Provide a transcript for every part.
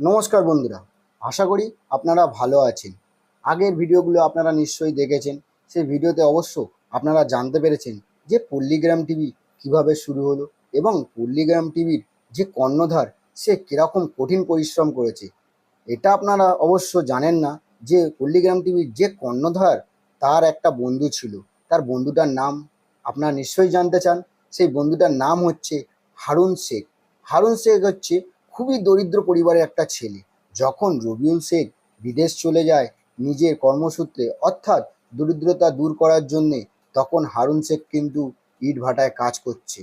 নমস্কার বন্ধুরা, আশা করি আপনারা ভালো আছেন। আগের ভিডিওগুলো আপনারা নিশ্চয়ই দেখেছেন। সেই ভিডিওতে অবশ্য আপনারা জানতে পেরেছেন যে পল্লীগ্রাম টিভি কিভাবে শুরু হলো এবং পল্লীগ্রাম টিভির যে কর্ণধার সে কীরকম কঠিন পরিশ্রম করেছে। এটা আপনারা অবশ্য জানেন না যে পল্লীগ্রাম টিভির যে কর্ণধার তার একটা বন্ধু ছিল। তার বন্ধুটার নাম আপনারা নিশ্চয়ই জানতে চান। সেই বন্ধুটার নাম হচ্ছে হারুন শেখ। হারুন শেখ হচ্ছে খুবই দরিদ্র পরিবারের একটা ছেলে। যখন রবিউল শেখ বিদেশ চলে যায় নিজের কর্মসূত্রে, অর্থাৎ দরিদ্রতা দূর করার জন্যে, তখন হারুন শেখ কিন্তু ইটভাটায় কাজ করছে।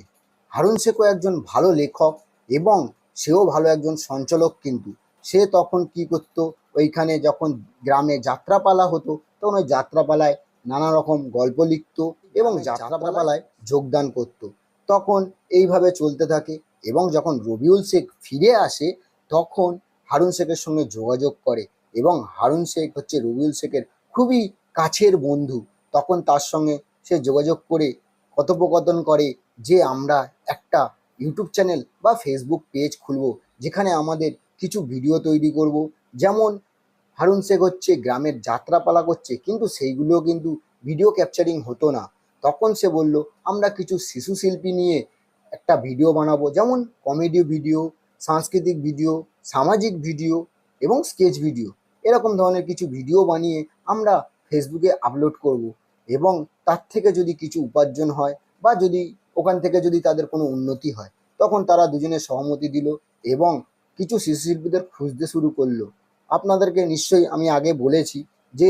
হারুন শেখও একজন ভালো লেখক এবং সেও ভালো একজন সঞ্চালক। কিন্তু সে তখন কি করতো, ওইখানে যখন গ্রামে যাত্রাপালা হতো তখন ওই যাত্রাপালায় নানা রকম গল্প লিখতো এবং যাত্রাপালায় যোগদান করত। তখন এইভাবে চলতে থাকে এবং যখন রবিউল শেখ ফিরে আসে তখন হারুন শেখের সঙ্গে যোগাযোগ করে এবং হারুন শেখ হচ্ছে রবিউল শেখের খুবই কাছের বন্ধু। তখন তার সঙ্গে সে যোগাযোগ করে কথোপকথন করে যে আমরা একটা ইউটিউব চ্যানেল বা ফেসবুক পেজ খুলব, যেখানে আমাদের কিছু ভিডিও তৈরি করব। যেমন হারুন শেখ হচ্ছে গ্রামের যাত্রাপালা করছে, কিন্তু সেইগুলো কিন্তু ভিডিও ক্যাপচারিং হতো না। তখন সে বলল আমরা কিছু শিশু শিল্পী নিয়ে একটা ভিডিও বানাবো, যেমন কমেডি ভিডিও, সাংস্কৃতিক ভিডিও, সামাজিক ভিডিও এবং স্কেচ ভিডিও। এরকম ধরনের কিছু ভিডিও বানিয়ে আমরা ফেসবুকে আপলোড করব এবং তার থেকে যদি কিছু উপার্জন হয় বা যদি ওখান থেকে যদি তাদের কোনো উন্নতি হয়, তখন তারা দুজনে সহমতি দিল এবং কিছু শিশু শিল্পীদের খুঁজতে শুরু করলো। আপনাদেরকে নিশ্চয়ই আমি আগে বলেছি যে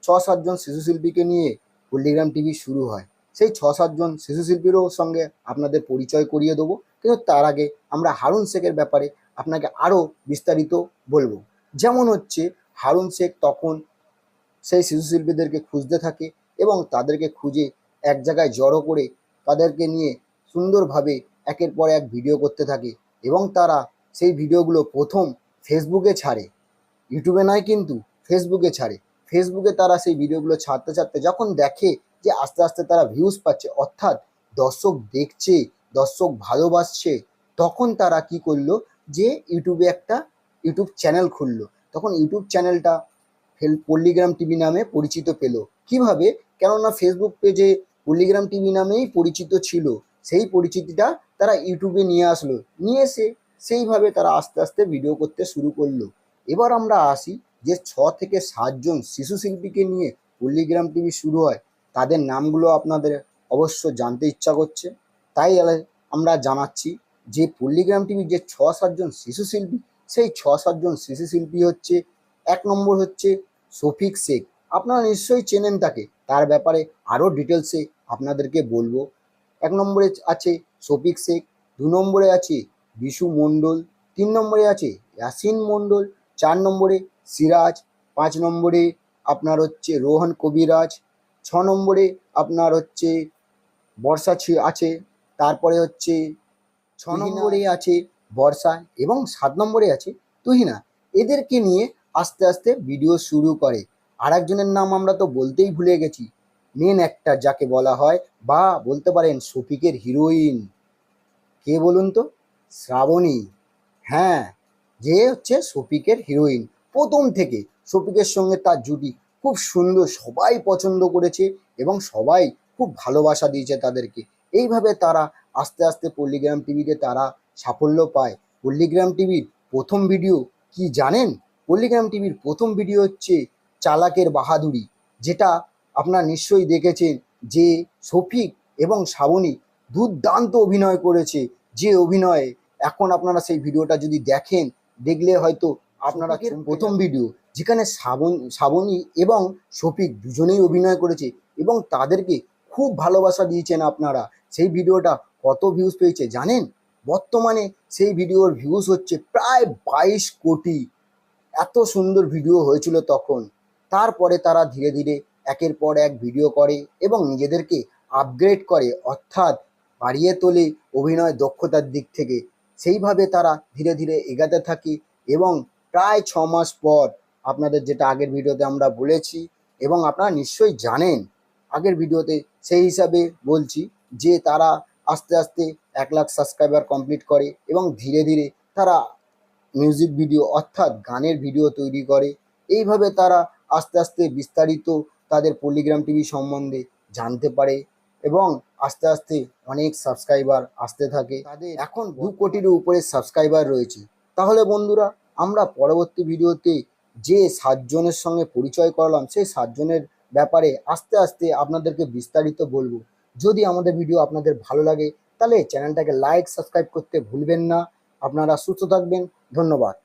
৬-৭ জন শিশু শিল্পীকে নিয়ে পল্লীগ্রাম টিভি শুরু হয়। সেই ৬-৭ জন শিশু শিল্পীরও সঙ্গে আপনাদের পরিচয় করিয়ে দেবো, কিন্তু তার আগে আমরা হারুন শেখের ব্যাপারে আপনাকে আরও বিস্তারিত বলবো। যেমন হচ্ছে হারুন শেখ তখন সেই শিশু শিল্পীদেরকে খুঁজতে থাকে এবং তাদেরকে খুঁজে এক জায়গায় জড়ো করে তাদেরকে নিয়ে সুন্দরভাবে একের পর এক ভিডিও করতে থাকে এবং তারা সেই ভিডিওগুলো প্রথম ফেসবুকে ছাড়ে, ইউটিউবে নয় কিন্তু ফেসবুকে ছাড়ে। ফেসবুকে তারা সেই ভিডিওগুলো ছাড়তে ছাড়তে যখন দেখে যে আস্তে আস্তে তারা ভিউজ পাচ্ছে, অর্থাৎ দর্শক দেখছে, দর্শক ভালোবাসছে, তখন তারা কি করলো যে ইউটিউবে একটা ইউটিউব চ্যানেল খুললো। তখন ইউটিউব চ্যানেলটা পল্লীগ্রাম টিভি নামে পরিচিত পেল। কিভাবে? কেননা ফেসবুক পেজে পল্লীগ্রাম টিভি নামেই পরিচিত ছিল, সেই পরিচিতিটা তারা ইউটিউবে নিয়ে আসলো। নিয়ে এসে সেইভাবে তারা আস্তে আস্তে ভিডিও করতে শুরু করলো। এবার আমরা আসি যে ৬ থেকে ৭ জন শিশু শিল্পীকে নিয়ে পল্লীগ্রাম টিভি শুরু হয়, তাদের নামগুলো আপনাদের অবশ্য জানতে ইচ্ছা করছে। তাই আমরা জানাচ্ছি যে পল্লীগ্রাম টিভির যে ৬-৭ জন শিশু শিল্পী, সেই ৬-৭ জন শিশু শিল্পী হচ্ছে, ১ নম্বর হচ্ছে শফিক শেখ। আপনারা নিশ্চয়ই চেনেন তাকে, তার ব্যাপারে আরও ডিটেলসে আপনাদেরকে বলবো। ১ নম্বরে আছে শফিক শেখ, ২ নম্বরে আছে বিশু মণ্ডল, ৩ নম্বরে আছে ইয়াসিন মণ্ডল, ৪ নম্বরে সিরাজ, ৫ নম্বরে আপনার হচ্ছে রোহন কবিরাজ, ৬ নম্বরে আপনার হচ্ছে বর্ষা আছে, তারপরে হচ্ছে ৬ নম্বরে আছে বর্ষা এবং ৭ নম্বরে আছে তুহিনা। এদেরকে নিয়ে আস্তে আস্তে ভিডিও শুরু করে। আর একজনের নাম আমরা তো বলতেই ভুলে গেছি, মেন অ্যাক্টর যাকে বলা হয়, বা বলতে পারেন শফিকের হিরোইন, কে বলুন তো? শ্রাবণী। হ্যাঁ, যে হচ্ছে শফিকের হিরোইন। প্রথম থেকে শফিকের সঙ্গে তার জুটি খুব সুন্দর, সবাই পছন্দ করেছে এবং সবাই খুব ভালোবাসা দিয়েছে তাদেরকে। এইভাবে তারা আস্তে আস্তে পল্লীগ্রাম টিভিতে তারা সাফল্য পায়। পল্লীগ্রাম টিভির প্রথম ভিডিও কি জানেন? পল্লীগ্রাম টিভির প্রথম ভিডিও হচ্ছে চালাকের বাহাদুরি, যেটা আপনারা নিশ্চয়ই দেখেছেন যে শফিক এবং শ্রাবণী দুর্দান্ত অভিনয় করেছে। যে অভিনয়ে এখন আপনারা সেই ভিডিওটা যদি দেখেন, দেখলে হয়তো আপনারা প্রথম ভিডিও যেখানে শ্রাবণী এবং শফিক দুজনেই অভিনয় করেছে এবং তাদেরকে খুব ভালোবাসা দিয়েছেন আপনারা। সেই ভিডিওটা কত ভিউজ পেয়েছে জানেন? বর্তমানে সেই ভিডিওর ভিউজ হচ্ছে প্রায় ২২ কোটি। এত সুন্দর ভিডিও হয়েছিল তখন। তারপরে তারা ধীরে ধীরে একের পর এক ভিডিও করে এবং নিজেদেরকে আপগ্রেড করে, অর্থাৎ বাড়িয়ে তোলে অভিনয় দক্ষতার দিক থেকে। সেইভাবে তারা ধীরে ধীরে এগাতে থাকে এবং প্রায় ৬ মাস পর আপনাদের, যেটা আগের ভিডিওতে আমরা বলেছি এবং আপনারা নিশ্চয়ই জানেন আগের ভিডিওতে, সেই হিসাবে বলছি যে তারা আস্তে আস্তে ১ লাখ সাবস্ক্রাইবার কমপ্লিট করে এবং ধীরে ধীরে তারা মিউজিক ভিডিও অর্থাৎ গানের ভিডিও তৈরি করে। এইভাবে তারা আস্তে আস্তে বিস্তারিত তাদের পল্লীগ্রাম টিভি সম্বন্ধে জানতে পারে এবং আস্তে আস্তে অনেক সাবস্ক্রাইবার আসতে থাকে। তাদের এখন 2 কোটিরও উপরে সাবস্ক্রাইবার রয়েছে। তাহলে বন্ধুরা, আমরা পরবর্তী ভিডিওতে যে 7জনের সঙ্গে পরিচয় করালাম সেই 7জনের ব্যাপারে আস্তে আস্তে আপনাদেরকে বিস্তারিত বলবো। যদি আমাদের ভিডিও আপনাদের ভালো লাগে তাহলে চ্যানেলটাকে লাইক সাবস্ক্রাইব করতে ভুলবেন না। আপনারা সুস্থ থাকবেন। ধন্যবাদ।